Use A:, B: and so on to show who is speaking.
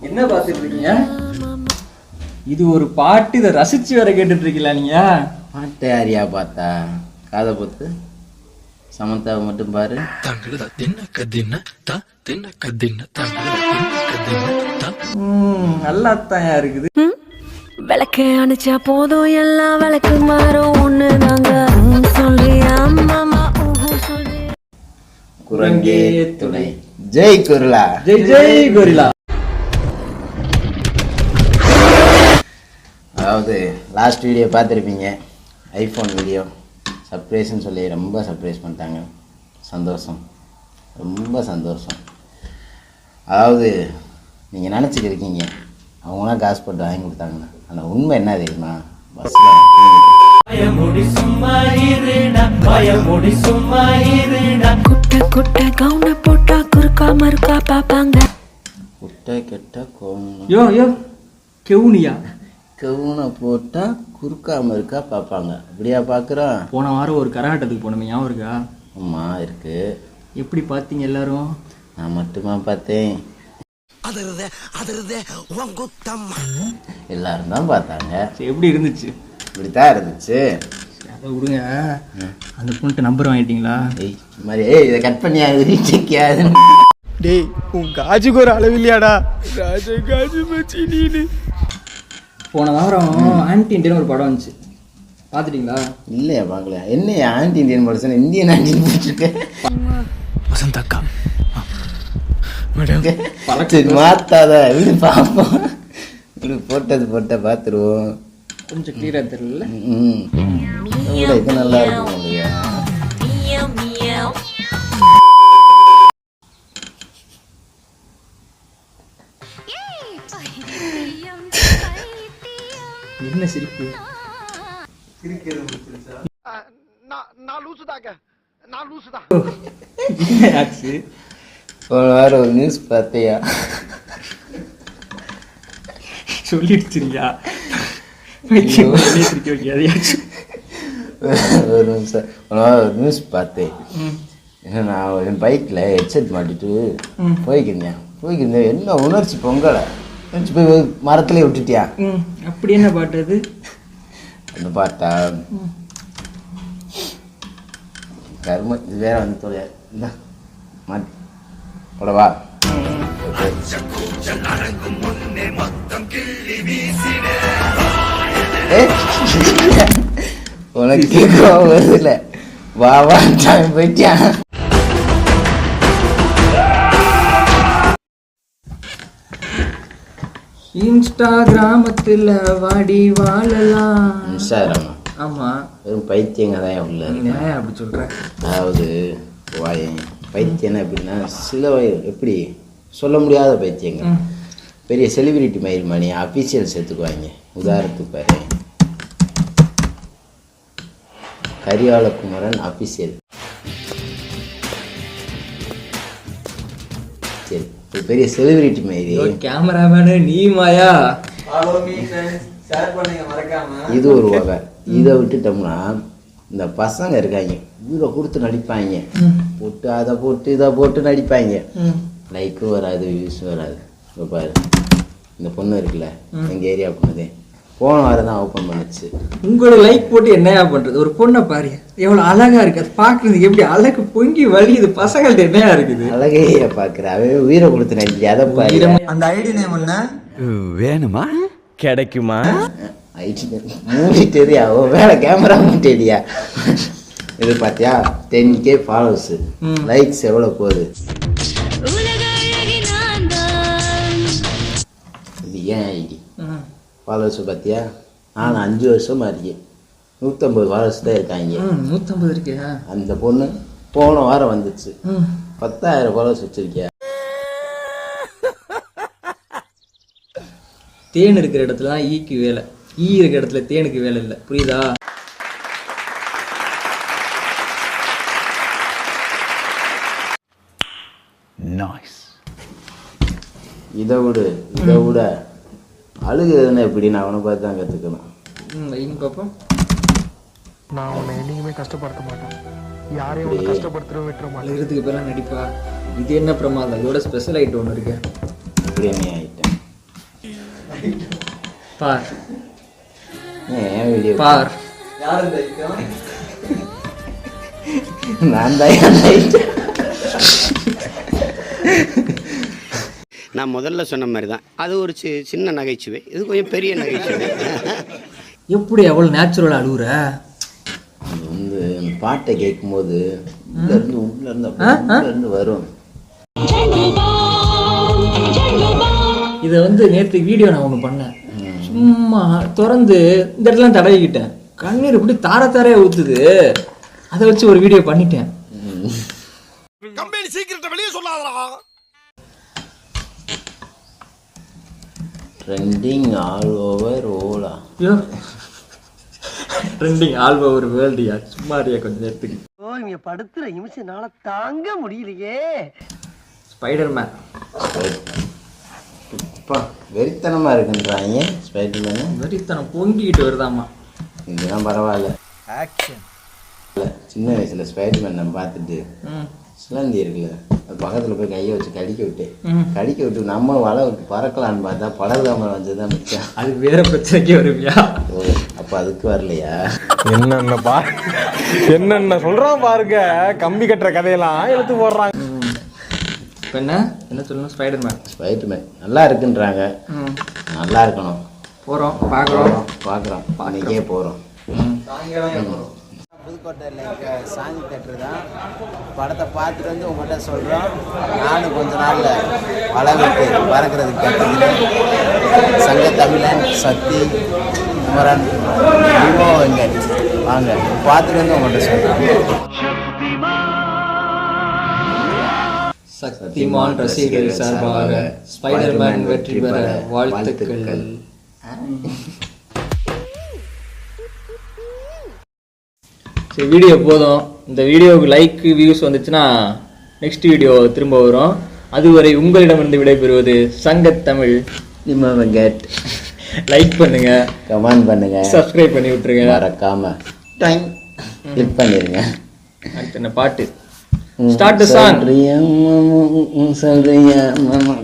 A: என்ன பார்த்துட்டு இருக்கீங்க? இது ஒரு பாட்டு, இதை ரசிச்சு வேற கேட்டுட்டு இருக்கீங்களா நீங்க?
B: பாட்டு யாரியா பார்த்தா? காதை பொத்து சமந்தாவை மட்டும் பாரு.
A: நல்லாத்தான் இருக்குது.
C: விளக்கு அணைச்சா போதும் எல்லாம் விளக்கு மாறும் ஒண்ணு தாங்க சொல்றியா மாமா சொல்லி
B: குரங்கே துணை. Jai Gorilla,
A: Jai Jai Gorilla.
B: அதாவது லாஸ்ட் வீடியோ பார்த்துருப்பீங்க, ஐஃபோன் வீடியோ சர்ப்ரைஸ்ன்னு சொல்லி ரொம்ப சர்ப்ரைஸ் பண்ணிட்டாங்க. சந்தோஷம், ரொம்ப சந்தோஷம். அதாவது நீங்கள் நினச்சிக்கிருக்கீங்க அவங்களாம் காசு போட்டு வாங்கி கொடுத்தாங்கண்ணா. ஆனால் உண்மை என்ன தெரியுமா? பஸ்ஸில்
C: குட்டை குட்டை கவுன போட்டா குறுக்கா மறுக்கா பாப்பாங்க.
B: குட்டை கெட்ட கோவம்
A: யோ யோ கெவுனியா?
B: கவுனை போட்டால் குறுக்காம இருக்கா பார்ப்பாங்க. அப்படியா பார்க்குறோம்?
A: போன வாரம் ஒரு கரகாட்டத்துக்கு போனோமே, ஞாபகம் இருக்கா?
B: ஆமாம் இருக்கு.
A: எப்படி பார்த்தீங்க எல்லாரும்?
B: நான் மட்டுமா பார்த்தேன், எல்லாரும் தான் பார்த்தாங்க.
A: எப்படி இருந்துச்சு?
B: இப்படித்தான் இருந்துச்சு.
A: அதை விடுங்க, அந்த பொண்ணுட்டு நம்பர் வாங்கிட்டீங்களா?
B: இது மாதிரி இதை கட் பண்ணியா ரீச்சேக்காது.
D: டேய் உன் காஜுக்கு ஒரு அளவு இல்லையாடா? ராஜா காஜு மச்சி நீனு.
A: போன வாரம் ஆன்டி இண்டியன் ஒரு படம் வந்துச்சு, பார்த்துட்டீங்களா?
B: இல்லையா பார்க்கல. என்ன ஆன்டி இண்டியன் படம்? இந்தியன் ஆன்டி போட்டிருக்கேன்.
D: வசந்தக்கா
B: மாத்தாத வீடு பார்ப்போம். இப்படி போட்ட பார்த்துருவோம்.
A: கொஞ்சம் கிளியராக தெரியல.
B: இது நல்லா இருக்கும் இல்லையா?
A: என்ன சிரிப்பு?
B: போன வாரம் ஒரு நியூஸ் பார்த்தியா?
A: சொல்லிடுச்சுயா
B: ஒரு நிமிஷம். போன வாரம் ஒரு நியூஸ் பார்த்தேன். நான் என் பைக்கில் ஹெட்செட் மாட்டிட்டு போய்க்கிருந்தேன். என்ன உணர்ச்சி பொங்கலை போய் மரத்துலேயே விட்டுட்டியா?
A: அப்படி என்ன பாட்டு அது?
B: அந்த பாட்டா? கரும இது வேற வந்து தொலையா போடவா? உனக்கு வருதுல வா வா போயிட்டியா?
A: இன்ஸ்டாகிராமத்துல வாடி வாழலாம்.
B: இன்ஸ்டாகிராமா?
A: ஆமா,
B: வெறும் பைத்தியங்க தான் உள்ள.
A: அப்படி சொல்றேன்.
B: அதாவது பைத்தியம் எப்படின்னா சில எப்படி சொல்ல முடியாத பைத்தியங்க. பெரிய செலிபிரிட்டி மயில் மணி அஃபீஷியல்ஸ் எடுத்துக்குவாங்க. உதாரணத்துக்கு பாரு, கரியாள குமரன் அஃபீஷியல். சரி, பெரிய செலிபிரிட்டி மயில்
A: கேமராமேனு நீ மாயா.
B: இது ஒரு வகை. இதை விட்டுட்டோம்னா இந்த பசங்க இருக்காங்க, ஊரை கொடுத்து நடிப்பாங்க. போட்டு அதை போட்டு இதை போட்டு நடிப்பாங்க. லைக்கும் வராது, வியூஸும் வராது. இப்போ பாரு, இந்த பொண்ணு இருக்குல்ல, எங்கள் ஏரியா பொண்ணுதே, போன வாரம் தான் ஓப்பன் பண்ணுச்சு.
A: உங்களோட லைக் போட்டு என்னையா பண்றது? ஒரு பொண்ணை பாரு, எவ்வளவு அழகா இருக்கு. அது பாக்குறதுக்கு எப்படி அழகு பொங்கி வலியுது. பசங்கள்ட்ட என்னையா இருக்குது?
B: அழகைய பாக்குற அவன் உயிரை கொடுத்து நடிக்க. அதை பாரு.
D: அந்த ஐடி நேம் என்ன வேணுமா? கிடைக்குமா?
B: மூடிட்டேரியா வேற கேமரா மூட்டேரியா. இது பார்த்தியா, 10K ஃபாலோவர்ஸ், லைக்ஸ் எவ்வளோ போகுது? இது ஏன் ஐடி ஃபாலோவர்ஸ் பார்த்தியா? நான் 5 வருஷமா இருக்கேன், 150 ஃபாலோவர்ஸ் தான் இருக்காங்க.
A: 150 இருக்கு.
B: அந்த பொண்ணு போன வாரம் வந்துச்சு, 10,000 ஃபாலோவர்ஸ் வச்சிருக்கியா?
A: தேன் இருக்கிற இடத்துல தான் ஈக்கு வேலை, ஈ இருக்கிற இடத்துல தேனுக்கு வேலை இல்லை. புரியுதா?
D: நைஸ்.
B: இதை விட அழுகுதுன்னு எப்படி? நான் அவனை பார்த்து தான் கற்றுக்கணும்.
A: வைங்க பாப்போம்.
D: நான் உன்னை என்னைக்குமே கஷ்டப்படுத்த மாட்டேன், யாரையும் கஷ்டப்படுத்துறோம் விட்டுற மாட்டேன்.
A: அழுகிறதுக்கு பேரெல்லாம் நடிப்பா. இது என்ன பிரமாதம், இதோட ஸ்பெஷல் ஐட்டம் ஒன்று இருக்கு.
B: பிரியாணி ஐட்டம்
A: பார்,
B: ஏன் வீடியோ
A: பார்.
B: நான் தான் ஐட்டம்.
E: நான் முதல்ல சொன்ன மாதிரி தான், அது ஒரு சின்ன நகைச்சுவை, இது கொஞ்சம் பெரிய நகைச்சுவை.
A: எப்படி அவ்வளோ நேச்சுரலாக அழுகுற?
B: அது வந்து பாட்டை கேட்கும்போது உள்ளேருந்து வரும்.
A: இதை வந்து நேற்று வீடியோ நான் ஒன்று பண்ணேன். சும்மா திறந்து இந்த இடத்துல தடவிக்கிட்டேன், கண்ணீர் இப்படி தாரையா ஊத்துது. அதை வச்சு ஒரு வீடியோ பண்ணிட்டேன்.
D: கம்பெனி சீக்கிரத்தை வெளியே சொல்லாதடா.
B: Trending all over Ola.
A: Trending all over வேர்ல்டியா? சும்மாரியா கொஞ்சம் நேரத்துக்கு.
F: ஓ, இங்க படுத்துற நிமிஷம்னால தாங்க முடியலையே.
B: ஸ்பைடர்மேன் அப்பா வெறித்தனமாக இருக்குன்றாங்க. ஸ்பைடர்மேனு
A: வெறித்தனம் பொங்கிக்கிட்டு வருதாமா.
B: இதெல்லாம் பரவாயில்ல. ஆக்ஷன் சின்ன வயசில் ஸ்பைடர்மேன் நம்ம பார்த்துட்டு சிலந்தி இருக்குல்ல, அது பக்கத்தில் போய் கையை வச்சு கடிக்க விட்டு நம்ம வலை விட்டு பறக்கலான்னு பார்த்தா படகுதாம வந்து தான் மிச்சம்.
A: அது வேற பிரச்சனைக்கு வருவியா?
B: அப்போ அதுக்கு வரலையா?
D: என்னென்ன சொல்றான் பாருங்க, கம்பி கட்டுற கதையெல்லாம் எடுத்து போடுறாங்க.
A: இப்போ என்ன சொல்லணும்?
B: ஸ்பைடர்மேன் நல்லா இருக்குன்றாங்க. நல்லா இருக்கணும்.
A: பார்க்குறோம்
B: அன்றைக்கே போகிறோம்.
G: புதுக்கோட்டையில் இருக்க சாமி தேட்டரு தான். படத்தை பார்த்துட்டு வந்து உங்கள்கிட்ட சொல்கிறோம். நானும் கொஞ்ச நாளில் வளவிட்டு பறக்கிறதுக்கு கற்றுக்கிறேன். சங்க தமிழன் சக்தி குமரன் விவோ இங்கே வாங்க பார்த்துட்டு வந்து உங்கள்கிட்ட சொல்கிறோம்.
A: சக்திமான் ரசிகர்கள் சார்பாக ஸ்பைடர்மேன் வெற்றி பெற வாழ்த்துக்கள். சரி, வீடியோ போதும். இந்த வீடியோவுக்கு லைக் வியூஸ் வந்துச்சுன்னா நெக்ஸ்ட் வீடியோ திரும்ப வரும். அதுவரை உங்களிடமிருந்து விடைபெறுவது சங்கத்தமிழ். லைக் பண்ணுங்க,
B: கமெண்ட் பண்ணுங்க,
A: சப்ஸ்கிரைப் பண்ணி விட்டுருங்க,
B: மறக்காம கிளிக் பண்ணிருங்க.
A: அடுத்த என்ன பாட்டு? Start the song.
B: சொல்றியா மாமா